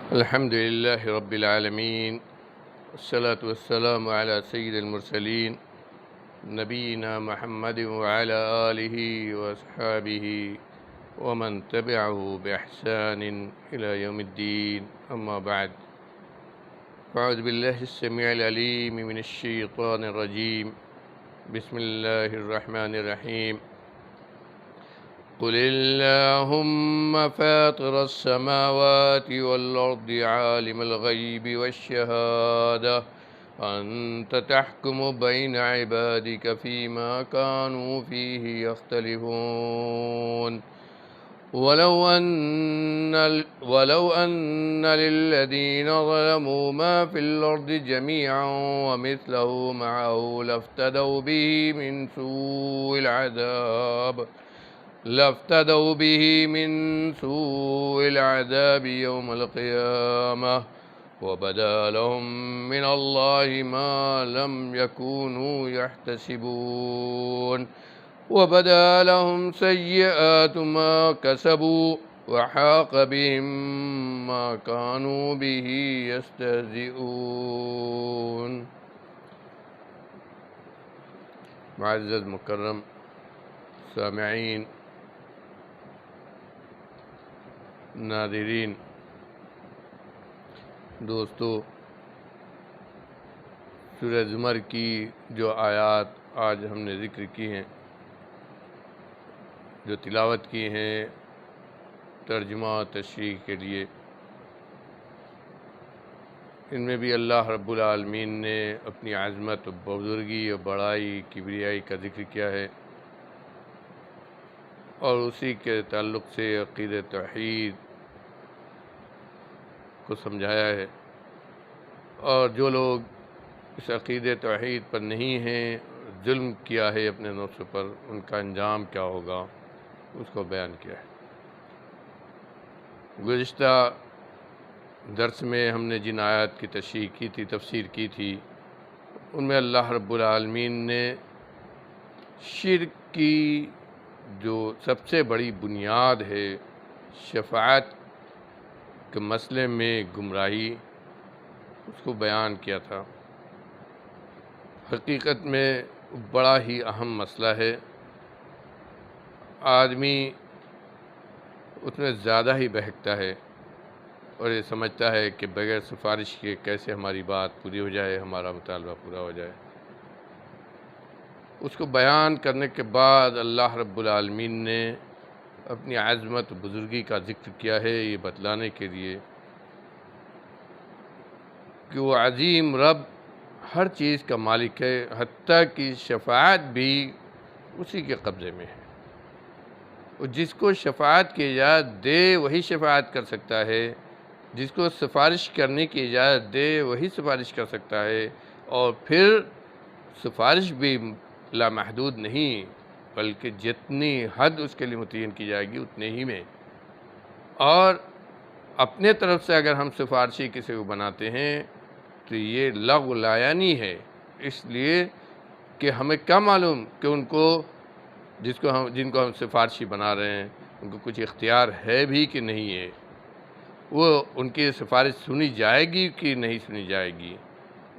الحمد لله رب العالمين، والصلاة والسلام على سيد المرسلين نبينا محمد وعلى آله وأصحابه ومن تبعه بإحسان إلى يوم الدين. أما بعد، فأعوذ بالله السميع العليم من الشيطان الرجيم. بسم الله الرحمن الرحيم. قل اللهم فاطر السماوات والأرض عالم الغيب والشهادة أنت تحكم بين عبادك فيما كانوا فيه يختلفون ولو أن للذين ظلموا ما في الأرض جميعا ومثله معه لافتدوا به من سوء العذاب يوم القيامة وبدا لهم من الله ما لم يكونوا يحتسبون وبدا لهم سيئات ما كسبوا وحاق بهم ما كانوا به يستهزئون. معزز مکرم سامعین، ناظرین، دوستو، سورہ زمر کی جو آیات آج ہم نے ذکر کی ہیں، جو تلاوت کی ہیں ترجمہ و تشریح کے لیے، ان میں بھی اللہ رب العالمین نے اپنی عظمت و بزرگی اور بڑائی کبریائی کا ذکر کیا ہے، اور اسی کے تعلق سے عقیدہ توحید کو سمجھایا ہے، اور جو لوگ اس عقیدہ توحید پر نہیں ہیں، ظلم کیا ہے اپنے نفس پر، ان کا انجام کیا ہوگا اس کو بیان کیا ہے۔ گزشتہ درس میں ہم نے جن آیات کی تشریح کی تھی، تفسیر کی تھی، ان میں اللہ رب العالمین نے شرک کی جو سب سے بڑی بنیاد ہے، شفاعت کے مسئلے میں گمراہی، اس کو بیان کیا تھا۔ حقیقت میں بڑا ہی اہم مسئلہ ہے، آدمی اس میں زیادہ ہی بہکتا ہے اور یہ سمجھتا ہے کہ بغیر سفارش کے کیسے ہماری بات پوری ہو جائے، ہمارا مطالبہ پورا ہو جائے۔ اس کو بیان کرنے کے بعد اللہ رب العالمین نے اپنی عظمت و بزرگی کا ذکر کیا ہے، یہ بتلانے کے لیے کہ وہ عظیم رب ہر چیز کا مالک ہے، حتیٰ کہ شفاعت بھی اسی کے قبضے میں ہے، اور جس کو شفاعت کی اجازت دے وہی شفاعت کر سکتا ہے، جس کو سفارش کرنے کی اجازت دے وہی سفارش کر سکتا ہے، اور پھر سفارش بھی لامحدود نہیں، بلکہ جتنی حد اس کے لیے متعین کی جائے گی اتنے ہی میں۔ اور اپنے طرف سے اگر ہم سفارشی کسی کو بناتے ہیں تو یہ لغو لایانی ہے، اس لیے کہ ہمیں کیا معلوم کہ ان کو جن کو ہم سفارشی بنا رہے ہیں ان کو کچھ اختیار ہے بھی کہ نہیں ہے، وہ ان کی سفارش سنی جائے گی کہ نہیں سنی جائے گی۔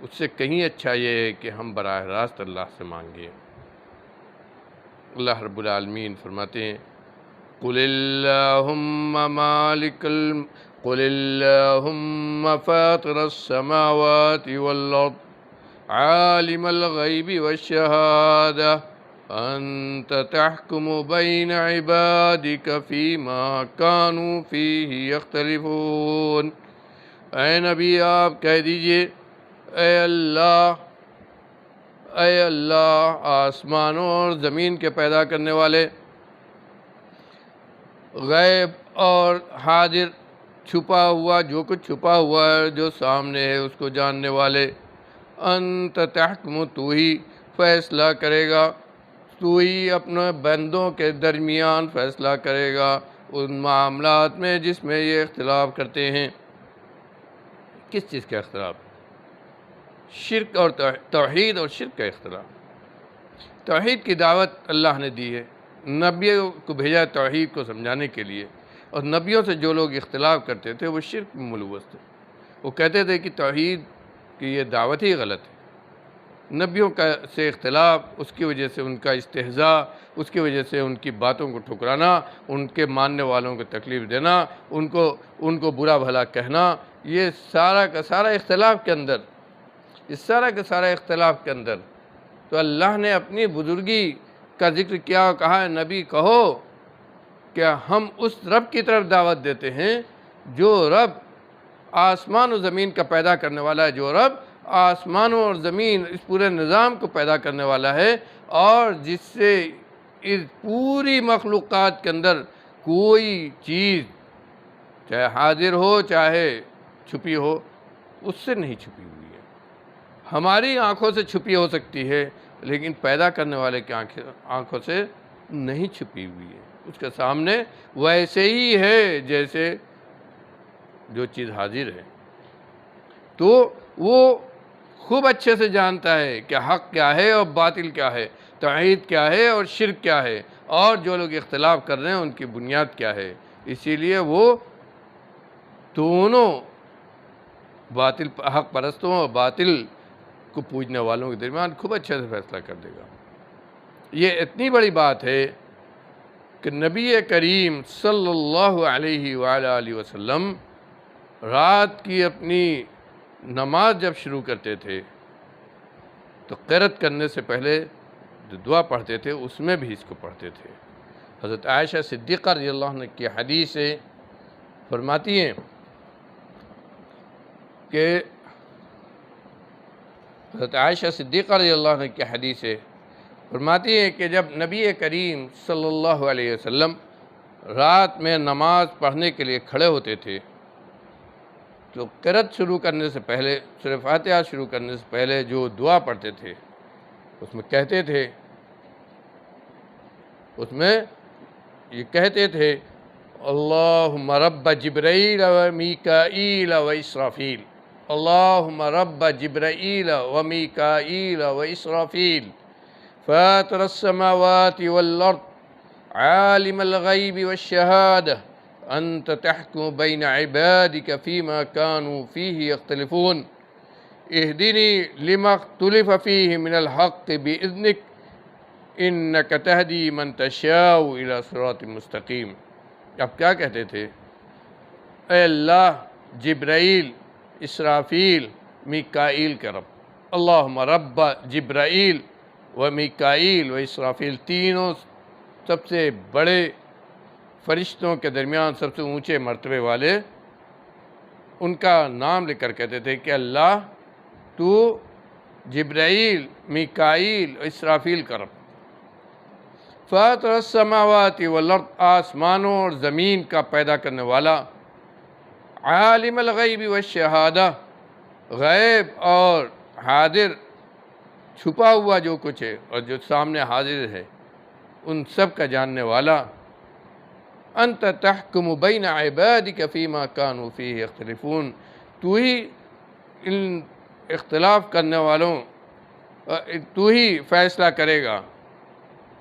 اس سے کہیں اچھا یہ ہے کہ ہم براہ راست اللہ سے مانگیں۔ اللہ رب العالمین فرماتے ہیں، قل اللہم فاطر السماوات والارض عالم الغیب والشہادہ انت تحکم بین عبادک فیما کانوا فیہ یختلفون۔ اے نبی، آپ کہہ دیجئے، اے اللہ آسمانوں اور زمین کے پیدا کرنے والے، غیب اور حاضر، چھپا ہوا، جو کچھ چھپا ہوا ہے، جو سامنے ہے اس کو جاننے والے، انت تحکم، تو ہی فیصلہ کرے گا، تو ہی اپنے بندوں کے درمیان فیصلہ کرے گا ان معاملات میں جس میں یہ اختلاف کرتے ہیں۔ کس چیز کا اختلاف؟ شرک اور توحید اور شرک کا اختلاف۔ توحید کی دعوت اللہ نے دی ہے، نبی کو بھیجا توحید کو سمجھانے کے لیے، اور نبیوں سے جو لوگ اختلاف کرتے تھے وہ شرک میں ملوث تھے۔ وہ کہتے تھے کہ توحید کی یہ دعوت ہی غلط ہے۔ نبیوں کا سے اختلاف، اس کی وجہ سے ان کا استہزاء، اس کی وجہ سے ان کی باتوں کو ٹھکرانا، ان کے ماننے والوں کو تکلیف دینا، ان کو برا بھلا کہنا، یہ سارا کا سارا اختلاف کے اندر، اس سارا کا سارا اختلاف کے اندر تو اللہ نے اپنی بزرگی کا ذکر کیا اور کہا نبی کہو کہ ہم اس رب کی طرف دعوت دیتے ہیں جو رب آسمان و زمین کا پیدا کرنے والا ہے، جو رب آسمانوں اور زمین اس پورے نظام کو پیدا کرنے والا ہے، اور جس سے اس پوری مخلوقات کے اندر کوئی چیز چاہے حاضر ہو چاہے چھپی ہو اس سے نہیں چھپی ہوئی ہے۔ ہماری آنکھوں سے چھپی ہو سکتی ہے لیکن پیدا کرنے والے کی آنکھوں سے نہیں چھپی ہوئی ہے، اس کے سامنے ویسے ہی ہے جیسے جو چیز حاضر ہے۔ تو وہ خوب اچھے سے جانتا ہے کہ حق کیا ہے اور باطل کیا ہے، توحید کیا ہے اور شرک کیا ہے، اور جو لوگ اختلاف کر رہے ہیں ان کی بنیاد کیا ہے۔ اسی لیے وہ دونوں باطل حق پرستوں اور باطل کو پوجنے والوں کے درمیان خوب اچھے سے فیصلہ کر دے گا۔ یہ اتنی بڑی بات ہے کہ نبی کریم صلی اللہ علیہ وآلہ وسلم رات کی اپنی نماز جب شروع کرتے تھے تو قرأت کرنے سے پہلے جو دعا پڑھتے تھے اس میں بھی اس کو پڑھتے تھے۔ حضرت عائشہ صدیقہ رضی اللہ عنہ کی حدیث سے فرماتی ہیں کہ حضرت عائشہ صدیقہ رضی اللہ عنہ کی حدیث سے فرماتی ہیں کہ جب نبی کریم صلی اللہ علیہ وسلم رات میں نماز پڑھنے کے لیے کھڑے ہوتے تھے تو قرأت شروع کرنے سے پہلے، سورہ فاتحہ شروع کرنے سے پہلے جو دعا پڑھتے تھے اس میں کہتے تھے، اس میں یہ کہتے تھے اللہم رب جبرائیل و میکائیل و اسرافیل، اللہم رب جبرائیل و میکائیل و اسرافیل فاطر السماوات والارض عالم الغیب والشہادہ انت تحکم بین عبادک فیما کانوا فیہ یختلفون اہدنی لما اختلف فیہ من الحق باذنک انک تہدی من تشاء الی صراط مستقیم۔ اب کیا کہتے تھے؟ اے اللہ جبرائیل، اسرافیل، میکائیل کا رب، اللہم رب جبرائیل و میکائیل و اسرافیل، تینوں سب سے بڑے فرشتوں کے درمیان سب سے اونچے مرتبے والے، ان کا نام لے کر کہتے تھے کہ اللہ تو جبرائیل، میکائیل و اسرافیل کا رب، فاطر السماوات والارض، آسمانوں اور زمین کا پیدا کرنے والا، عالم الغیب والشہادہ، غیب اور حاضر، چھپا ہوا جو کچھ ہے اور جو سامنے حاضر ہے ان سب کا جاننے والا، انت تحکم بین عبادک فیما کانوا فیہ یختلفون، تو ہی ان اختلاف کرنے والوں، تو ہی فیصلہ کرے گا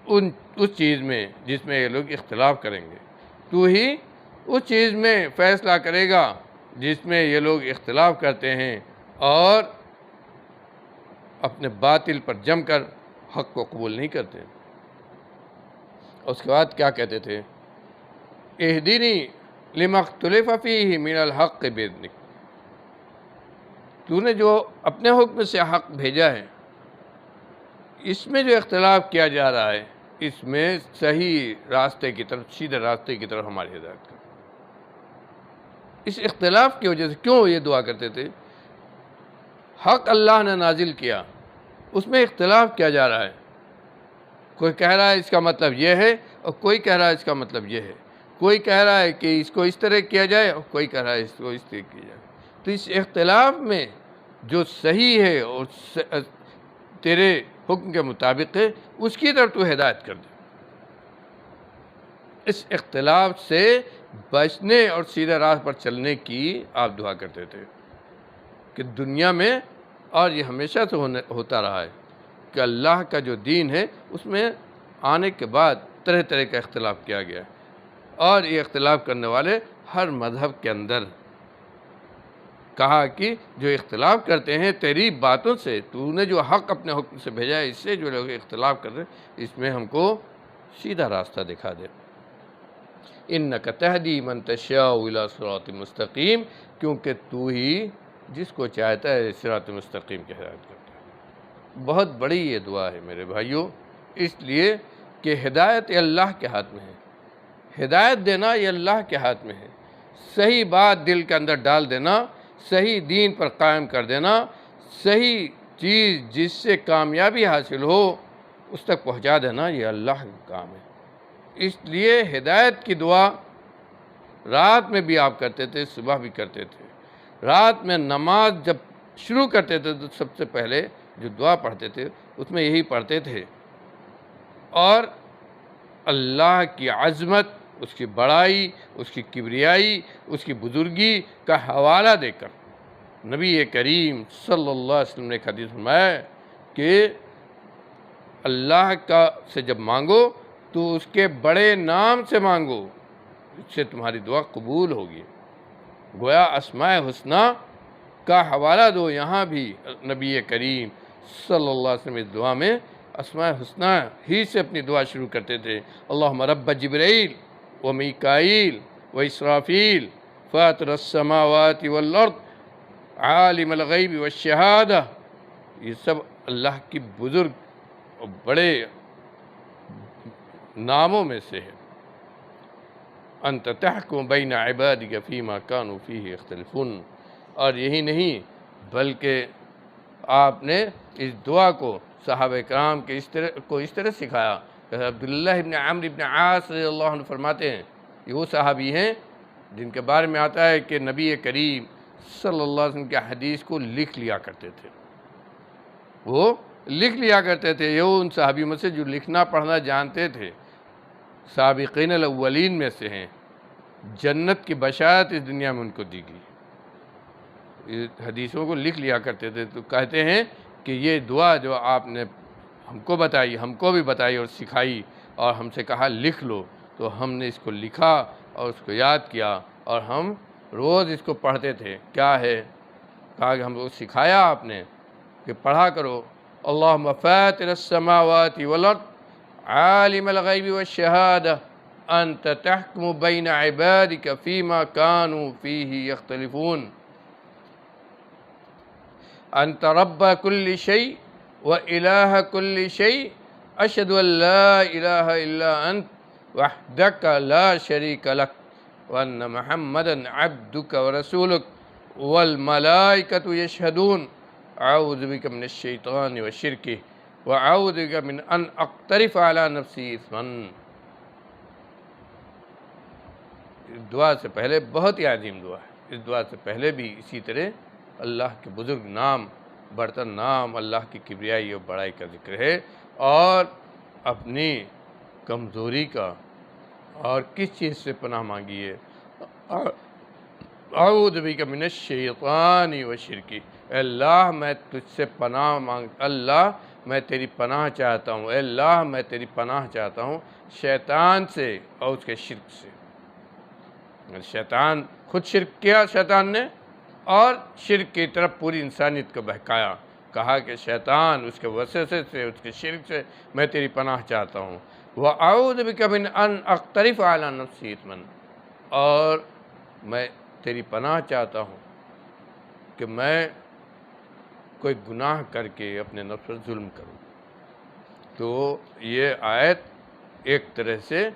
اس چیز میں جس میں یہ لوگ اختلاف کریں گے، تو ہی اس چیز میں فیصلہ کرے گا جس میں یہ لوگ اختلاف کرتے ہیں اور اپنے باطل پر جم کر حق کو قبول نہیں کرتے۔ اس کے بعد کیا کہتے تھے؟ اہدنی لما اختلف فیہ من الحق باذنک، تو نے جو اپنے حکم سے حق بھیجا ہے اس میں جو اختلاف کیا جا رہا ہے اس میں صحیح راستے کی طرف، سیدھے راستے کی طرف ہماری ہدایت کر۔ اس اختلاف کی وجہ سے کیوں یہ دعا کرتے تھے؟ حق اللہ نے نازل کیا، اس میں اختلاف کیا جا رہا ہے، کوئی کہہ رہا ہے اس کا مطلب یہ ہے اور کوئی کہہ رہا ہے اس کا مطلب یہ ہے، کوئی کہہ رہا ہے کہ اس کو اس طرح کیا جائے اور کوئی کہہ رہا ہے اس کو اس طرح کیا جائے۔ تو اس اختلاف میں جو صحیح ہے اور تیرے حکم کے مطابق ہے اس کی طرف تو ہدایت کر دے۔ اس اختلاف سے بچنے اور سیدھے راہ پر چلنے کی آپ دعا کرتے تھے کہ دنیا میں، اور یہ ہمیشہ سے ہوتا رہا ہے کہ اللہ کا جو دین ہے اس میں آنے کے بعد طرح طرح کا اختلاف کیا گیا ہے، اور یہ اختلاف کرنے والے ہر مذہب کے اندر کہا کہ جو اختلاف کرتے ہیں تیری باتوں سے، تو نے جو حق اپنے حکم سے بھیجا ہے، اس سے جو لوگ اختلاف کر رہے ہیں اس میں ہم کو سیدھا راستہ دکھا دے۔ اِنَّكَ تَهْدِي مَن تَشَاءُ إِلَىٰ صِرَاطٍ مستقیم، کیونکہ تو ہی جس کو چاہتا ہے صراط مستقیم کی ہدایت کرتا ہے۔ بہت بڑی یہ دعا ہے میرے بھائیوں، اس لیے کہ ہدایت اللہ کے ہاتھ میں ہے، ہدایت دینا یہ اللہ کے ہاتھ میں ہے۔ صحیح بات دل کے اندر ڈال دینا، صحیح دین پر قائم کر دینا، صحیح چیز جس سے کامیابی حاصل ہو اس تک پہنچا دینا، یہ اللہ کا کام ہے۔ اس لیے ہدایت کی دعا رات میں بھی آپ کرتے تھے، صبح بھی کرتے تھے۔ رات میں نماز جب شروع کرتے تھے تو سب سے پہلے جو دعا پڑھتے تھے اس میں یہی پڑھتے تھے، اور اللہ کی عظمت، اس کی بڑائی، اس کی کبریائی، اس کی بزرگی کا حوالہ دے کر نبی کریم صلی اللہ علیہ وسلم نے ایک حدیث فرمایا کہ اللہ کا سے جب مانگو تو اس کے بڑے نام سے مانگو، اس سے تمہاری دعا قبول ہوگی۔ گویا اسماء حسنی کا حوالہ دو، یہاں بھی نبی کریم صلی اللہ علیہ وسلم اس دعا میں اسماء حسنی ہی سے اپنی دعا شروع کرتے تھے۔ اللہم رب جبرائیل و میکائیل و اسرافیل فاطر السماوات والارض عالم الغیب والشہادہ، یہ سب اللہ کی بزرگ اور بڑے ناموں میں سے ہے۔ انت تحکم بین عبادک فیما کانوا فیہ یختلفون، اور یہی نہیں بلکہ آپ نے اس دعا کو صحابہ کرام کے اس طرح سکھایا کہ عبداللہ ابن عمرو ابن عاص رضی اللہ عنہ فرماتے ہیں، یہ وہ صحابی ہیں جن کے بارے میں آتا ہے کہ نبی کریم صلی اللہ علیہ وسلم کے حدیث کو لکھ لیا کرتے تھے، وہ لکھ لیا کرتے تھے۔ یہ ان صحابیوں میں سے جو لکھنا پڑھنا جانتے تھے، سابقین الاولین میں سے ہیں، جنت کی بشارت اس دنیا میں ان کو دی گئی، حدیثوں کو لکھ لیا کرتے تھے۔ تو کہتے ہیں کہ یہ دعا جو آپ نے ہم کو بتائی، ہم کو بھی بتائی اور سکھائی، اور ہم سے کہا لکھ لو، تو ہم نے اس کو لکھا اور اس کو یاد کیا، اور ہم روز اس کو پڑھتے تھے۔ کیا ہے؟ کہا کہ ہم کو سکھایا آپ نے کہ پڑھا کرو، اللہم فاطر السماوات والارض عالم الغیب والشہادہ انت تحکم بین عبادک فیما کانوا فیہ یختلفون، انت رب کل شیء و الہ کل شیء اشہد ان لا الہ الا انت وحدک لا شریک لک وان محمدا عبدک ورسولک والملائکۃ یشہدون اعوذ بک من الشیطان وشرکہ واعوذ بک من ان اقترف علی نفسی اثما۔ اس دعا سے پہلے بہت ہی عظیم دعا ہے، اس دعا سے پہلے بھی اسی طرح اللہ کے بزرگ نام، برتر نام، اللہ کی کبریائی اور بڑائی کا ذکر ہے، اور اپنی کمزوری کا اور کس چیز سے پناہ مانگی ہے، اعوذ بک من الشیطان وشرکی، اے اللہ میں تجھ سے پناہ اللہ میں تیری پناہ چاہتا ہوں، اے اللہ میں تیری پناہ چاہتا ہوں شیطان سے اور اس کے شرک سے۔ شیطان خود شرک کیا شیطان نے، اور شرک کی طرف پوری انسانیت کو بہکایا، کہا کہ شیطان، اس کے وسوسے سے، اس کے شرک سے میں تیری پناہ چاہتا ہوں۔ وَأَعُوذُ بِكَ مِنْ أَنْ أَقْتَرِفَ عَلَى نَفْسِي إِثْمًا، اور میں تیری پناہ چاہتا ہوں کہ میں کوئی گناہ کر کے اپنے نفس پر ظلم کروں۔ تو یہ آیت ایک طرح سے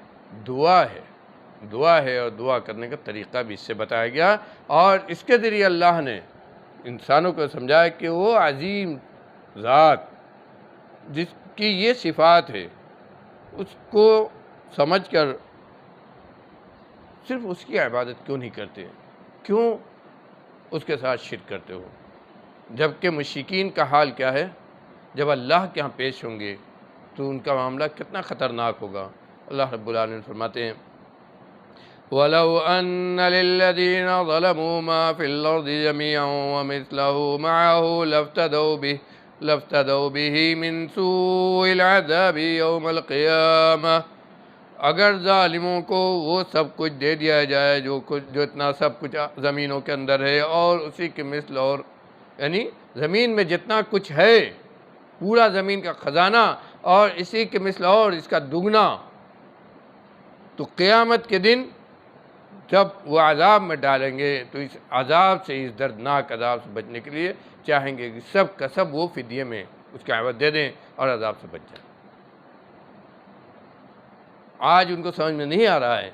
دعا ہے، اور دعا کرنے کا طریقہ بھی اس سے بتایا گیا، اور اس کے ذریعے اللہ نے انسانوں کو سمجھایا کہ وہ عظیم ذات جس کی یہ صفات ہے، اس کو سمجھ کر صرف اس کی عبادت کیوں نہیں کرتے، کیوں اس کے ساتھ شرک کرتے ہو؟ جبکہ مشرکین کا حال کیا ہے؟ جب اللہ کے ہاں پیش ہوں گے تو ان کا معاملہ کتنا خطرناک ہوگا۔ اللہ رب العالمین فرماتے ہیں وَلَوْ أَنَّ لِلَّذِينَ ظَلَمُوا مَا فِي الْأَرْضِ جَمِيعًا وَمِثْلَهُ مَعَهُ لَافْتَدَوْا بِهِ مِنْ سُوءِ الْعَذَابِ يَوْمَ الْقِيَامَةِ اگر ظالموں کو وہ سب کچھ دے دیا جائے جو اتنا سب کچھ زمینوں کے اندر ہے اور اسی کے مثل، اور یعنی زمین میں جتنا کچھ ہے پورا زمین کا خزانہ اور اسی کے مثل اور اس کا دگنا، تو قیامت کے دن جب وہ عذاب میں ڈالیں گے تو اس عذاب سے، اس دردناک عذاب سے بچنے کے لیے چاہیں گے کہ سب کا سب وہ فدیے میں اس کا عوض دے دیں اور عذاب سے بچ جائیں۔ آج ان کو سمجھ میں نہیں آ رہا ہے،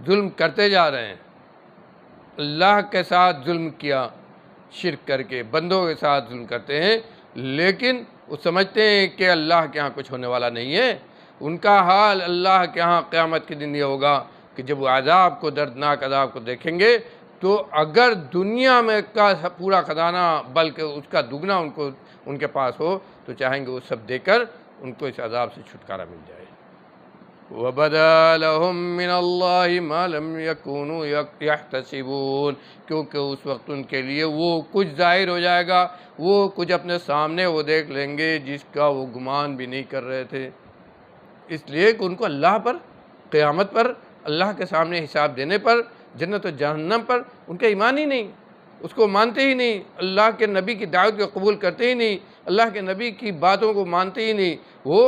ظلم کرتے جا رہے ہیں، اللہ کے ساتھ ظلم کیا، شرک کر کے بندوں کے ساتھ ظلم کرتے ہیں، لیکن وہ سمجھتے ہیں کہ اللہ کے ہاں کچھ ہونے والا نہیں ہے۔ ان کا حال اللہ کے ہاں قیامت کے دن یہ ہوگا کہ جب وہ عذاب کو، دردناک عذاب کو دیکھیں گے تو اگر دنیا میں کا پورا خزانہ بلکہ اس کا دگنا ان کے پاس ہو تو چاہیں گے وہ سب دے کر ان کو اس عذاب سے چھٹکارا مل جائے۔ وَبَدَا لَهُم مِّنَ اللَّهِ مَا لَمْ يَكُونُوا يَحْتَسِبُونَ، کیونکہ اس وقت ان کے لیے وہ کچھ ظاہر ہو جائے گا، وہ کچھ اپنے سامنے وہ دیکھ لیں گے جس کا وہ گمان بھی نہیں کر رہے تھے، اس لیے کہ ان کو اللہ پر، قیامت پر، اللہ کے سامنے حساب دینے پر، جنت و جہنم پر ان کا ایمان ہی نہیں، اس کو مانتے ہی نہیں، اللہ کے نبی کی دعوت کو قبول کرتے ہی نہیں، اللہ کے نبی کی باتوں کو مانتے ہی نہیں، وہ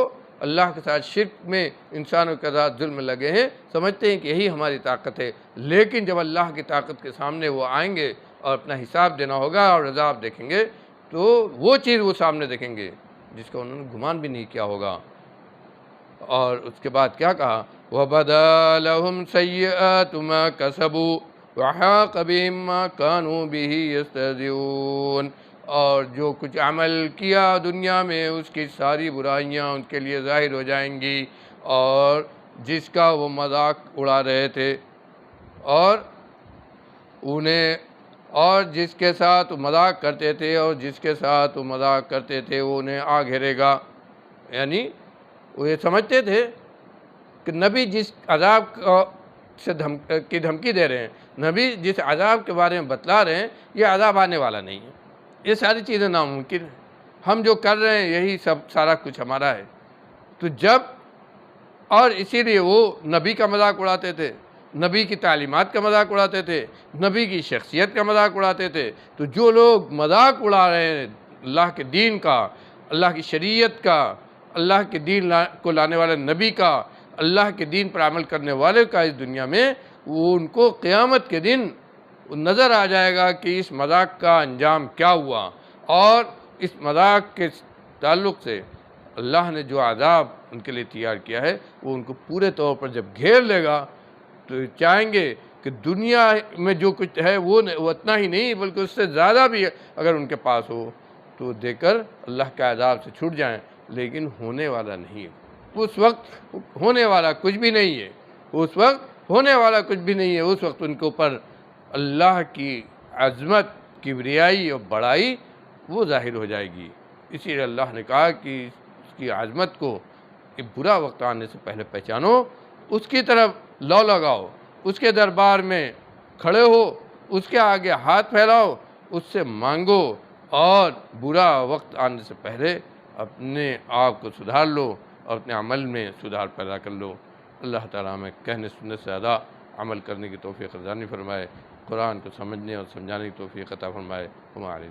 اللہ کے ساتھ شرک میں، انسانوں کے ساتھ ظلم میں لگے ہیں، سمجھتے ہیں کہ یہی ہماری طاقت ہے، لیکن جب اللہ کی طاقت کے سامنے وہ آئیں گے اور اپنا حساب دینا ہوگا اور عذاب دیکھیں گے تو وہ چیز وہ سامنے دیکھیں گے جس کا انہوں نے گمان بھی نہیں کیا ہوگا۔ اور اس کے بعد کیا کہا؟ وَبَدَا لَهُمْ سَيِّئَاتُ مَا كَسَبُوا وَحَاقَ بِهِم مَّا كَانُوا بِهِ يَسْتَهْزِئُونَ، اور جو کچھ عمل کیا دنیا میں اس کی ساری برائیاں ان کے لیے ظاہر ہو جائیں گی، اور جس کا وہ مذاق اڑا رہے تھے اور جس کے ساتھ وہ مذاق کرتے تھے اور جس کے ساتھ وہ مذاق کرتے تھے وہ انہیں آ گھیرے گا۔ یعنی وہ یہ سمجھتے تھے کہ نبی جس عذاب کی دھمکی دے رہے ہیں، نبی جس عذاب کے بارے میں بتلا رہے ہیں، یہ عذاب آنے والا نہیں ہے، یہ ساری چیزیں ناممکن ہیں، ہم جو کر رہے ہیں یہی سارا کچھ ہمارا ہے۔ تو اور اسی لیے وہ نبی کا مذاق اڑاتے تھے، نبی کی تعلیمات کا مذاق اڑاتے تھے، نبی کی شخصیت کا مذاق اڑاتے تھے۔ تو جو لوگ مذاق اڑا رہے ہیں اللہ کے دین کا، اللہ کی شریعت کا، اللہ کے دین کو لانے والے نبی کا، اللہ کے دین پر عمل کرنے والے کا اس دنیا میں، وہ ان کو قیامت کے دن نظر آ جائے گا کہ اس مذاق کا انجام کیا ہوا، اور اس مذاق کے تعلق سے اللہ نے جو عذاب ان کے لیے تیار کیا ہے وہ ان کو پورے طور پر جب گھیر لے گا تو چاہیں گے کہ دنیا میں جو کچھ ہے وہ اتنا ہی نہیں بلکہ اس سے زیادہ بھی اگر ان کے پاس ہو تو دے کر اللہ کے عذاب سے چھوٹ جائیں، لیکن ہونے والا نہیں ہے، اس وقت ہونے والا کچھ بھی نہیں ہے، اس وقت ہونے والا کچھ بھی نہیں ہے، اس وقت ان کے اوپر اللہ کی عظمت، کبریائی اور بڑائی وہ ظاہر ہو جائے گی۔ اسی لیے اللہ نے کہا کہ اس کی عظمت کو ایک برا وقت آنے سے پہلے پہچانو، اس کی طرف لو لگاؤ، اس کے دربار میں کھڑے ہو، اس کے آگے ہاتھ پھیلاؤ، اس سے مانگو، اور برا وقت آنے سے پہلے اپنے آپ کو سدھار لو اور اپنے عمل میں سدھار پیدا کر لو۔ اللہ تعالیٰ ہمیں کہنے سننے سے زیادہ عمل کرنے کی توفیق عطا فرمائے، قرآن کو سمجھنے اور سمجھانے کی توفیق عطا فرمائے۔ ہمارے